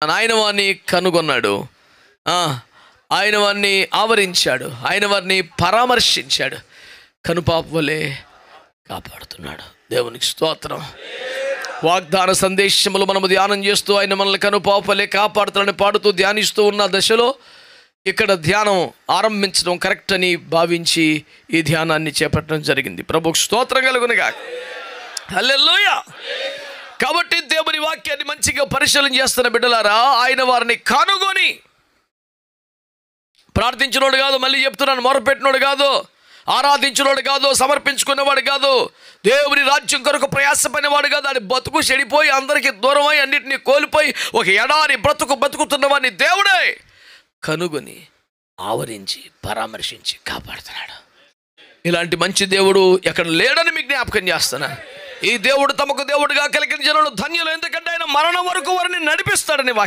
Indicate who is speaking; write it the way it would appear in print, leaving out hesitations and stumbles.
Speaker 1: ఆయన వారిని కనుగొన్నాడు, ఆయన వారిని ఆవరించాడు, ఆయన వారిని పరామర్శించాడు, కనుపాప వలె కాపాడుతున్నాడు. దేవునికి స్తోత్రం. వాగ్దాన సందేశములు మనము ధ్యానం చేస్తూ ఆయన మనల్ని కనుపాప వలె కాపాడుతాడని పాడుతూ ధ్యానిస్తూ ఉన్న దశలో ఇక్కడ ధ్యానం ఆరంభించడం కరెక్ట్ అని భావించి ఈ ధ్యానాన్ని చేపట్టడం జరిగింది. ప్రభువుకు స్తోత్రం కలుగునుగాక. హల్లెలూయా. కాబట్టి దేవుని వాక్యాన్ని మంచిగా పరిశీలన చేస్తున్న బిడ్డలారా, ఆయన వారిని కనుగొని ప్రార్థించినోడు కాదు, మళ్ళీ చెప్తున్నాను, మొరపెట్టినోడు కాదు, ఆరాధించినోడు కాదు, సమర్పించుకున్నవాడు కాదు, దేవుని రాజ్యం కొరకు ప్రయాసపడినవాడు కాదు, అని బతుకు చెడిపోయి అందరికీ దూరమై అన్నిటినీ కోల్పోయి ఒక ఎడారి బతుకుతున్నవాడిని దేవుడే కనుగొని ఆవరించి పరామర్శించి కాపాడుతున్నాడు. ఇలాంటి మంచి దేవుడు ఎక్కడ లేడని మీకు జ్ఞాపకం చేస్తున్నా. ఈ దేవుడు తమకు దేవుడుగా కలిగిన జనులు ధన్యులు, ఎందుకంటే ఆయన మరణం వరకు వారిని నడిపిస్తాడని వాక్యం.